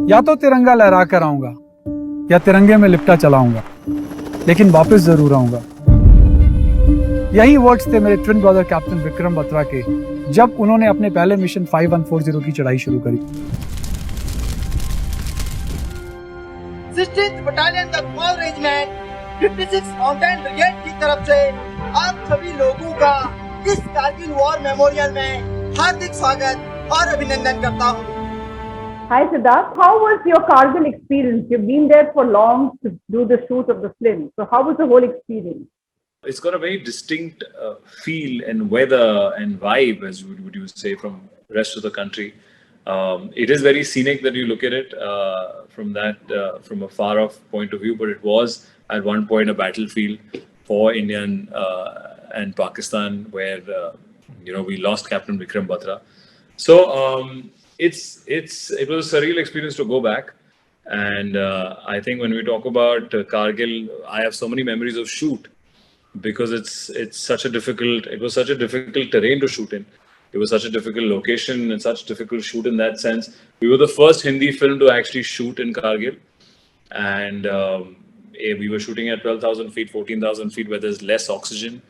या तो तिरंगा लहरा कर आऊंगा या तिरंगे में लिपटा चलाऊंगा, लेकिन वापस जरूर आऊंगा। यही वर्ड्स थे मेरे twin brother captain Vikram Batra के जब उन्होंने अपने पहले मिशन 5140 की चढ़ाई शुरू करी। 16th बटालियन का कॉल रेजिमेंट 56 माउंटेन ब्रिगेड की तरफ से आप सभी लोगों का इस कारगिल वॉर मेमोरियल में हार्दिक स्वागत और अभिनंदन करता हूँ। Hi Siddharth, how was your Kargil experience? You've been there for long to do the shoot of the film. So how was the whole experience? It's got a very distinct feel and weather and vibe, as would you say, from the rest of the country. It is very scenic that you look at it from a far off point of view, but it was at one point a battlefield for Indian and Pakistan where we lost Captain Vikram Batra. So it was a surreal experience to go back. And I think when we talk about Kargil, I have so many memories of shoot because it was such a difficult terrain to shoot in. It was such a difficult location and such a difficult shoot in that sense. We were the first Hindi film to actually shoot in Kargil. And we were shooting at 12,000 feet, 14,000 feet where there's less oxygen.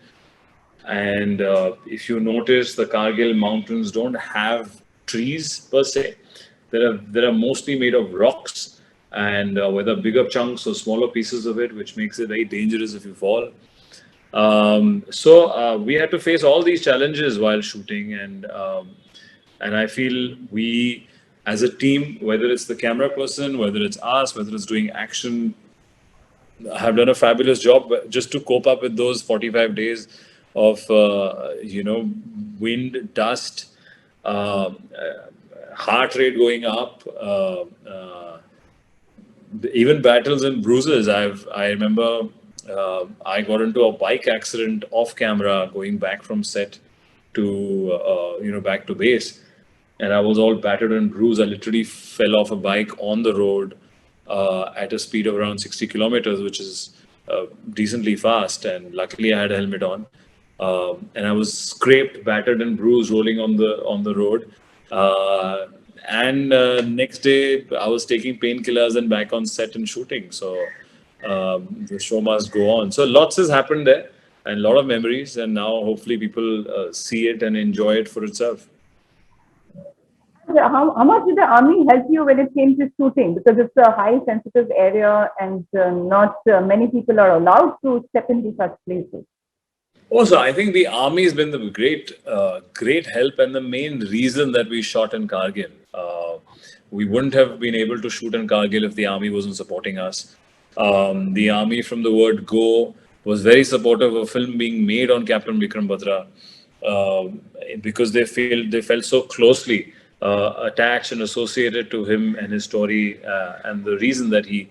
And if you notice, the Kargil mountains don't have trees per se. They're mostly made of rocks and whether bigger chunks or smaller pieces of it, which makes it very dangerous if you fall. So we had to face all these challenges while shooting, and I feel we as a team, whether it's the camera person, whether it's us, whether it's doing action, have done a fabulous job just to cope up with those 45 days of wind, dust, heart rate going up, even battles and bruises. I remember I got into a bike accident off camera going back from set to back to base, and I was all battered and bruised. I literally fell off a bike on the road at a speed of around 60 kilometers, which is decently fast, and luckily I had a helmet on. And I was scraped, battered and bruised rolling on the road. And next day I was taking painkillers and back on set and shooting. So the show must go on. So lots has happened there and a lot of memories, and now hopefully people see it and enjoy it for itself. How much did the army help you when it came to shooting? Because it's a high sensitive area and not many people are allowed to step into such places. Also, I think the army has been the great help and the main reason that we shot in Kargil. We wouldn't have been able to shoot in Kargil if the army wasn't supporting us. The army, from the word go, was very supportive of a film being made on Captain Vikram Batra because they felt so closely attached and associated to him and his story and the reason that he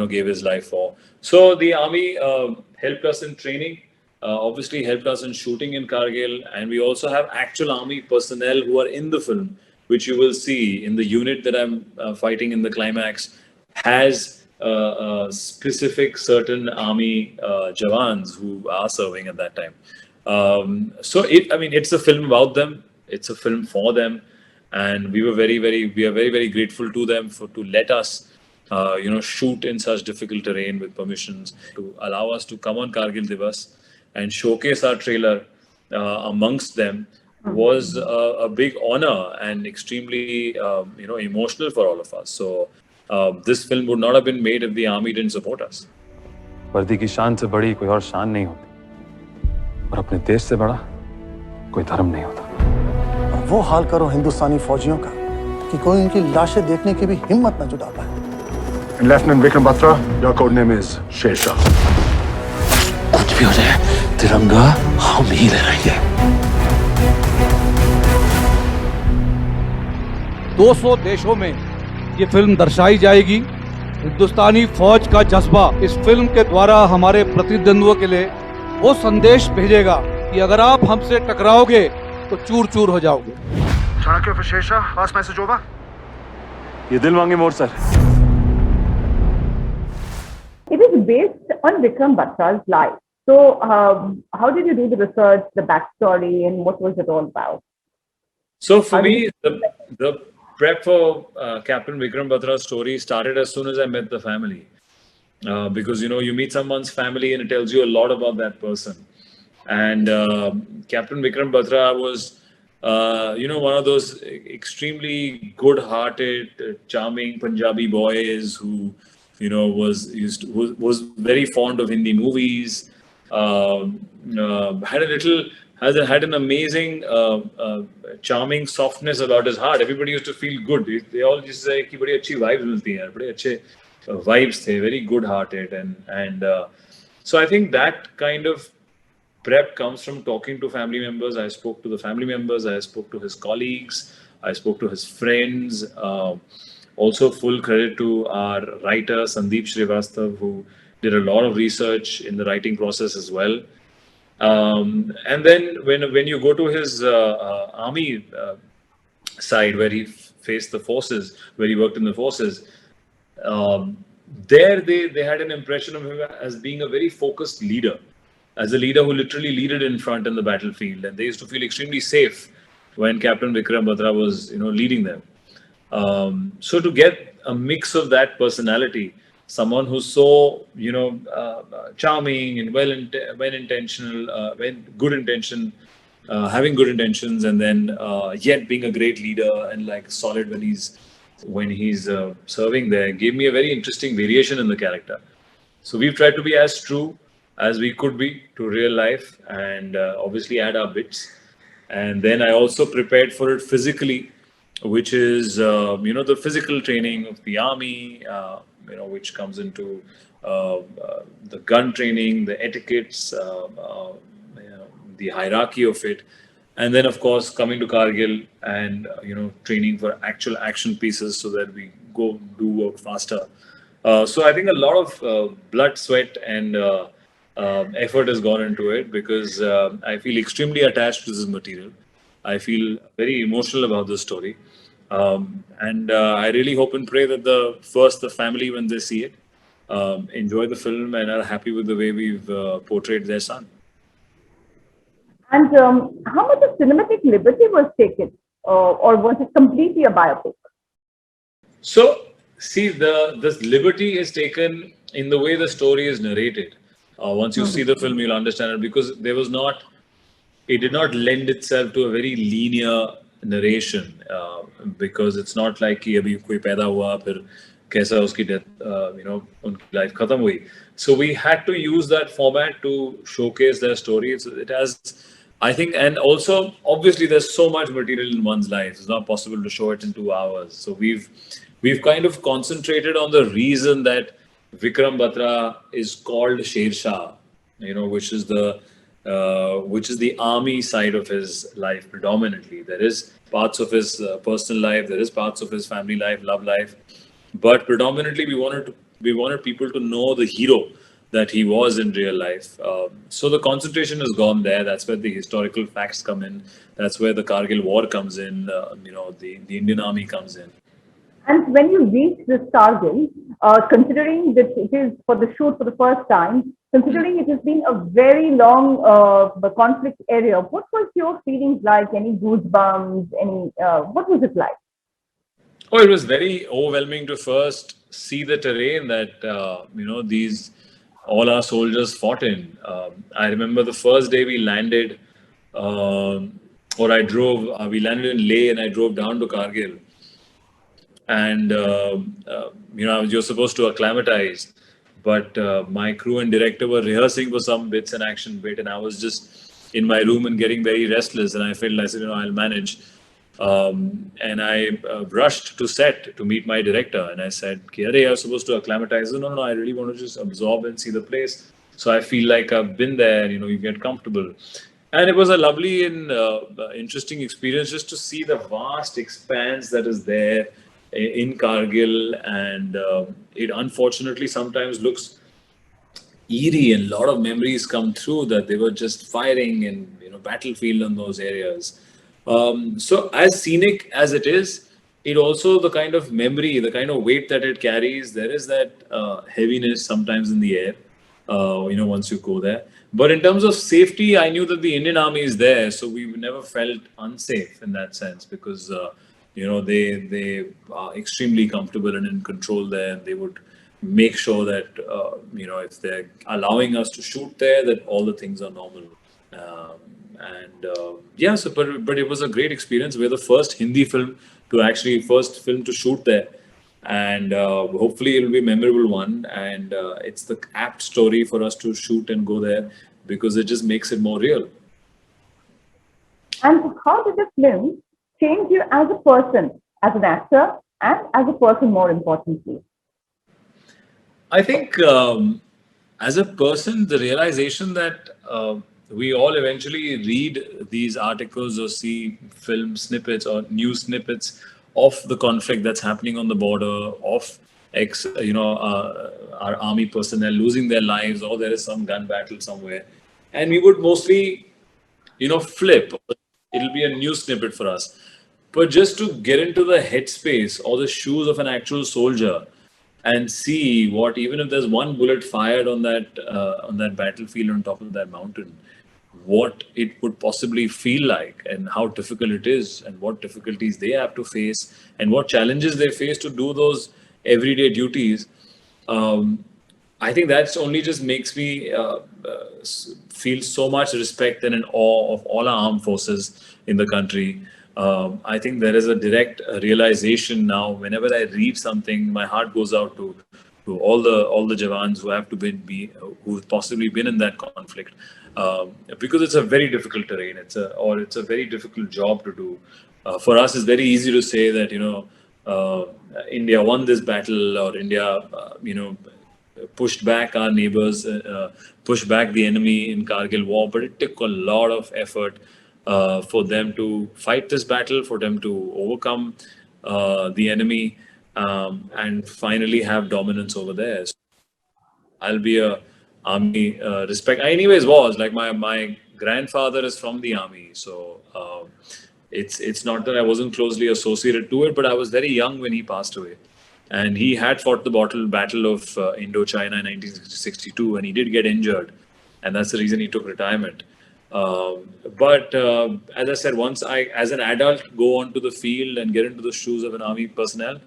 gave his life for. So the army helped us in training. Obviously helped us in shooting in Kargil, and we also have actual army personnel who are in the film, which you will see in the unit that I'm fighting in the climax has specific certain army jawans who are serving at that time. So it's a film about them, it's a film for them, and we are very very grateful to them to let us shoot in such difficult terrain with permissions, to allow us to come on Kargil Divas and showcase our trailer amongst them was a big honor and extremely emotional for all of us. So this film would not have been made if the army didn't support us. वर्दी की शान से बड़ी कोई और शान नहीं होती, और अपने देश से बड़ा कोई धर्म नहीं होता। वो हाल करो हिंदुस्तानी फौजियों का कि कोई उनकी लाशें देखने की भी हिम्मत न जुटा पाए। Lieutenant Vikram Batra, your code name is Shesha. कुछ भी हो जाए, तिरंगा हम ही लहराएंगे। 200 देशों में ये फिल्म दर्शाई जाएगी। हिंदुस्तानी फौज का जज्बा इस फिल्म के द्वारा हमारे प्रतिद्वंद्वियों के लिए वो संदेश भेजेगा कि अगर आप हमसे टकराओगे तो चूर चूर हो जाओगे। Chanakya for Shesha, last message over. ये दिल मांगे more sir. It is based on Vikram Batra's life. So how did you do the research, the backstory, and what was it all about? So for me, the prep for Captain Vikram Batra's story started as soon as I met the family. Because you meet someone's family and it tells you a lot about that person. And Captain Vikram Batra was, one of those extremely good-hearted, charming Punjabi boys who, was very fond of Hindi movies. Had an amazing, charming softness about his heart. Everybody used to feel good. They all used to say कि बड़ी अच्छी vibes मिलती हैं, बड़े अच्छे vibes थे, very good-hearted, and so I think that kind of prep comes from talking to family members. I spoke to the family members. I spoke to his colleagues. I spoke to his friends. Also, full credit to our writer Sandeep Srivastav, who did a lot of research in the writing process as well. And then when you go to his army side, where he faced the forces, where he worked in the forces, there they had an impression of him as being a very focused leader, as a leader who literally leaded in front in the battlefield, and they used to feel extremely safe when Captain Vikram Batra was leading them. So to get a mix of that personality, someone who's so charming and well-intentional, good intention, having good intentions, and then yet being a great leader and like solid when he's serving there, gave me a very interesting variation in the character. So we've tried to be as true as we could be to real life, and obviously add our bits. And then I also prepared for it physically, which is the physical training of the army, which comes into the gun training, the etiquettes, the hierarchy of it. And then, of course, coming to Kargil and, training for actual action pieces so that we do work faster. So I think a lot of blood, sweat and effort has gone into it, because I feel extremely attached to this material. I feel very emotional about this story. And I really hope and pray that the family, when they see it, enjoy the film and are happy with the way we've portrayed their son. And how much of cinematic liberty was taken, or was it completely a biopic? So, see, this liberty is taken in the way the story is narrated. Once you see the film, you'll understand it, because it did not lend itself to a very linear narration, because it's not like कि अभी कोई पैदा हुआ फिर कैसा उसकी death, उनकी life खत्म हुई. So we had to use that format to showcase their story. It has, I think, and also obviously there's so much material in one's life. It's not possible to show it in 2 hours. So we've kind of concentrated on the reason that Vikram Batra is called Sher Shah, which is the army side of his life predominantly. There is parts of his personal life, there is parts of his family life, love life, but predominantly we wanted people to know the hero that he was in real life. So the concentration has gone there. That's where the historical facts come in. That's where the Kargil War comes in. The Indian Army comes in. And when you reach this Kargil, considering that it is for the shoot for the first time, considering it has been a very long conflict area, what was your feelings like? Any goosebumps? What was it like? Oh, it was very overwhelming to first see the terrain that all our soldiers fought in. I remember the first day we landed, we landed in Leh and I drove down to Kargil. And, you're supposed to acclimatize, but my crew and director were rehearsing for some bits and action bit, and I was just in my room and getting very restless, and I said, I'll manage. And I rushed to set to meet my director, and I said, I was supposed to acclimatize. No, I really want to just absorb and see the place. So I feel like I've been there, you get comfortable. And it was a lovely and interesting experience just to see the vast expanse that is there in Kargil, and it unfortunately sometimes looks eerie, and a lot of memories come through that they were just firing and battlefield in those areas. So as scenic as it is, it also the kind of memory, the kind of weight that it carries, there is that heaviness sometimes in the air, once you go there. But in terms of safety, I knew that the Indian Army is there, so we never felt unsafe in that sense, because they are extremely comfortable and in control there. And they would make sure that if they're allowing us to shoot there, that all the things are normal. But it was a great experience. We're the first Hindi film first film to shoot there, and hopefully it'll be a memorable one. And it's the apt story for us to shoot and go there because it just makes it more real. And how did the film change you as a person, as an actor, and as a person, more importantly? I think as a person, the realization that we all eventually read these articles or see film snippets or news snippets of the conflict that's happening on the border, of our army personnel losing their lives, or there is some gun battle somewhere, and we would mostly, flip. It'll be a news snippet for us. But just to get into the headspace or the shoes of an actual soldier and see what, even if there's one bullet fired on that battlefield on top of that mountain, what it would possibly feel like and how difficult it is and what difficulties they have to face and what challenges they face to do those everyday duties. I think that's only just makes me feel so much respect and an awe of all our armed forces in the country. I think there is a direct realization now. Whenever I read something, my heart goes out to all the Jawans who have to who've possibly been in that conflict, because it's a very difficult terrain. It's a very difficult job to do. For us, it's very easy to say that India won this battle, or India pushed back our neighbors, pushed back the enemy in Kargil war, but it took a lot of effort for them to fight this battle, for them to overcome the enemy, and finally have dominance over there. So I'll be a army respect. I anyways was like my grandfather is from the army, so it's not that I wasn't closely associated to it, but I was very young when he passed away. And he had fought the battle of Indochina in 1962, and he did get injured, and that's the reason he took retirement. But as I said, once I, as an adult, go onto the field and get into the shoes of an army personnel,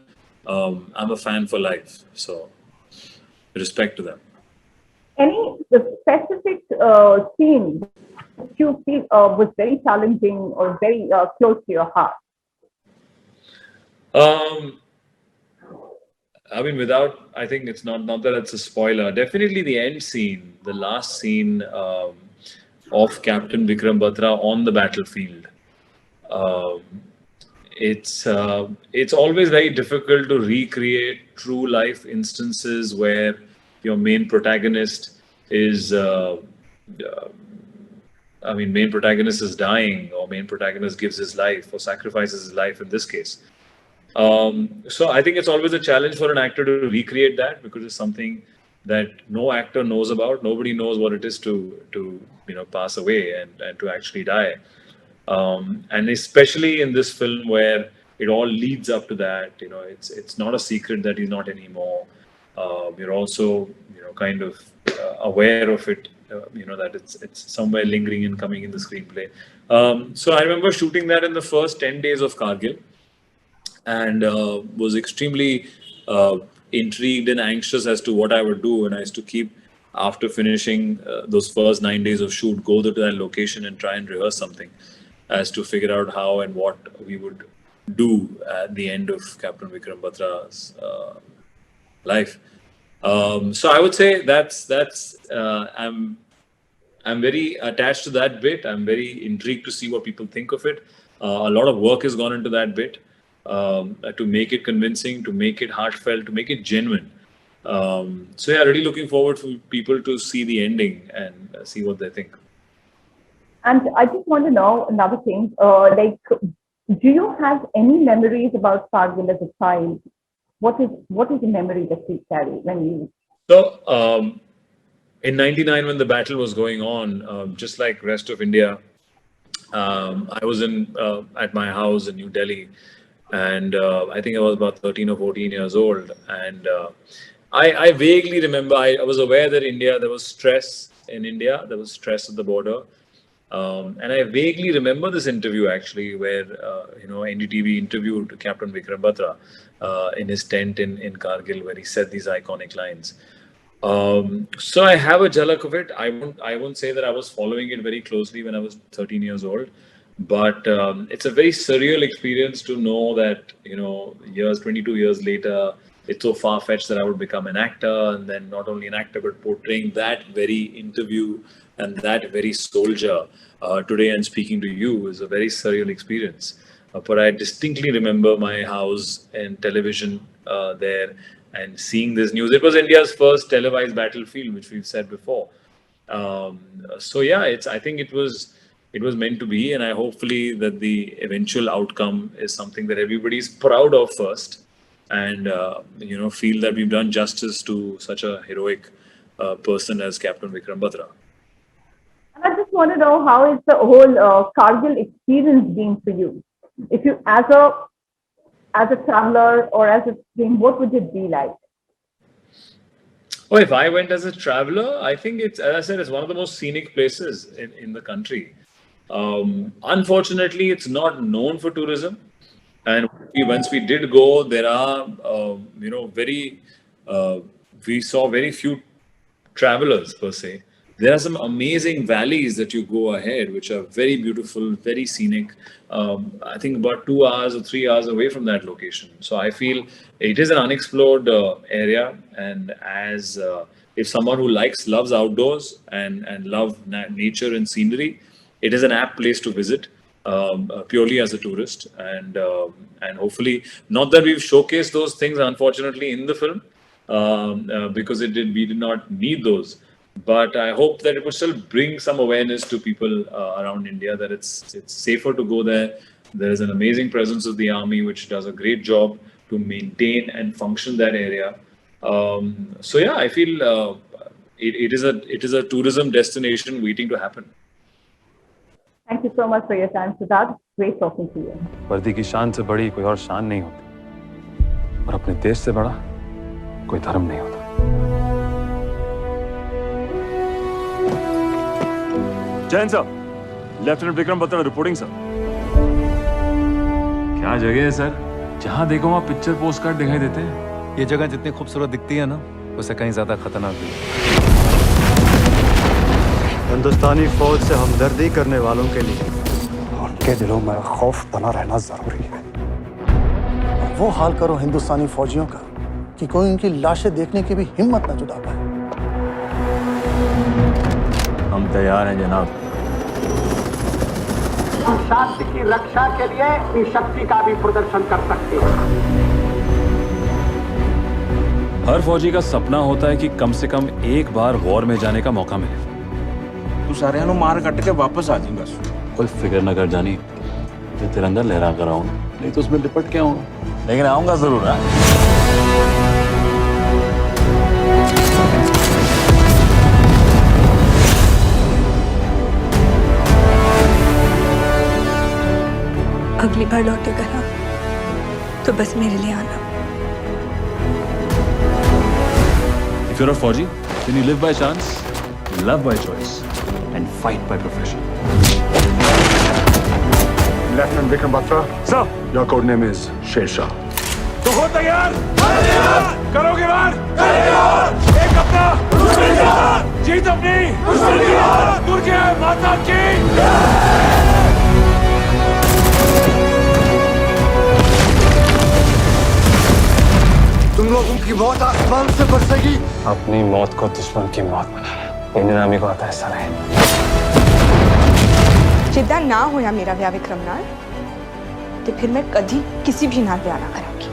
I'm a fan for life. So, respect to them. Any specific scene that you feel was very challenging or very close to your heart? I mean, I think it's not that it's a spoiler. Definitely the end scene, the last scene of Captain Vikram Batra on the battlefield. It's always very difficult to recreate true life instances where your main protagonist is, main protagonist is dying, or main protagonist gives his life or sacrifices his life in this case. So I think it's always a challenge for an actor to recreate that, because it's something that no actor knows about. Nobody knows what it is to pass away and to actually die. And especially in this film where it all leads up to that, it's not a secret that he's not anymore. We're also kind of aware of it, that it's somewhere lingering and coming in the screenplay. So I remember shooting that in the first 10 days of Kargil, and was extremely intrigued and anxious as to what I would do. And I used to keep, after finishing those first 9 days of shoot, go to that location and try and rehearse something as to figure out how and what we would do at the end of Captain Vikram Batra's life. So I would say that's I'm very attached to that bit. I'm very intrigued to see what people think of it. A lot of work has gone into that bit. To make it convincing, to make it heartfelt, to make it genuine. So yeah, really looking forward for people to see the ending and see what they think. And I just want to know another thing, do you have any memories about Kargil as a child? What is the memory that you carry when you... So, in 99, when the battle was going on, just like rest of India, I was at my house in New Delhi. And I think I was about 13 or 14 years old. And I vaguely remember, I was aware that there was stress in India. There was stress at the border. And I vaguely remember this interview actually, where NDTV interviewed Captain Vikram Batra in his tent in Kargil, where he said these iconic lines. So I have a jhalak of it. I won't say that I was following it very closely when I was 13 years old, but it's a very surreal experience to know that 22 years later, it's so far-fetched that I would become an actor, and then not only an actor but portraying that very interview and that very soldier today and speaking to you is a very surreal experience. But I distinctly remember my house and television there and seeing this news. It was India's first televised battlefield, which we've said before. So yeah, I think it was meant to be, and I hopefully that the eventual outcome is something that everybody's proud of first, and feel that we've done justice to such a heroic person as Captain Vikram Batra. And I just want to know, how is the whole Kargil experience been for you? If you, as a traveler or as a team, what would it be like? Oh, if I went as a traveler, I think it's, as I said, it's one of the most scenic places in the country. Unfortunately, it's not known for tourism. And once we did go, there are, we saw very few travelers per se. There are some amazing valleys that you go ahead, which are very beautiful, very scenic. I think about 2 hours or 3 hours away from that location. So I feel it is an unexplored area. And as if someone who loves outdoors and love nature and scenery, it is an apt place to visit. Purely as a tourist, and hopefully, not that we've showcased those things unfortunately in the film, because we did not need those, but I hope that it will still bring some awareness to people around India that it's safer to go there. There is an amazing presence of the army which does a great job to maintain and function that area. So yeah, I feel it is a tourism destination waiting to happen. Thank you so much for your time, Siddharth. Great talking to you. वर्दी की शान से बड़ी कोई और शान नहीं होती, और अपने देश से बड़ा कोई धर्म नहीं होता। जैन साहब, lieutenant Vikram Batra reporting sir. क्या जगह है सर? जहाँ देखो वहाँ पिक्चर पोस्ट कार्ड दिखाई देते हैं। ये जगह जितनी खूबसूरत दिखती है ना, उससे कहीं ज्यादा खतरनाक भी है। हिंदुस्तानी फौज से हमदर्दी करने वालों के लिए उनके दिलों में खौफ बना रहना जरूरी है। और वो हाल करो हिंदुस्तानी फौजियों का कि कोई उनकी लाशें देखने की भी हिम्मत न जुटा पाए। हम तैयार हैं जनाब। हम शांति की रक्षा के लिए अपनी शक्ति का भी प्रदर्शन कर सकते हैं। हर फौजी का सपना होता है कि कम से कम एक बार वॉर में जाने का मौका मिले। तू सारे मार कट के वापस आ जाएगा। कोई फिक्र न कर जानी, मैं तिरंगा लहरा कर आऊंगा, नहीं तो उसमें लिपट के आऊंगा, लेकिन आऊंगा जरूर। अगली बार लौटेगा ना, तो बस मेरे लिए आना। If you're a Fauji, then you live by chance, love by choice, and fight by profession. Lieutenant Vikram Batra. Sir. Your code name is Shesha. तो हो तैयार? करोगे वार? एक अपना, जीत अपनी, दुर्गे माता की। तुम लोगों की मौत आसमान से बरसेगी। अपनी मौत को दुश्मन की मौत बनाना इंडियन आर्मी को आता हिस्सा नहीं। जिद्दां ना होया मेरा विआह विक्रम नाल, ते फिर मैं कभी किसी भी नाल विआह ना करांगी।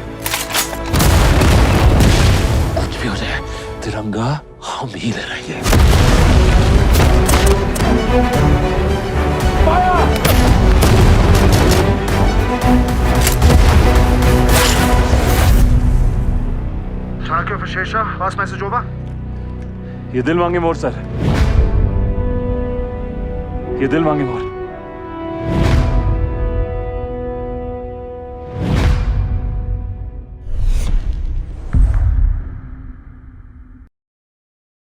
कुछ भी हो जाए, तिरंगा हम ही ले रहेंगे। Chanakya for Shesha. Last message over. ये दिल मांगे मोर सर, ये दिल मांगे मोर।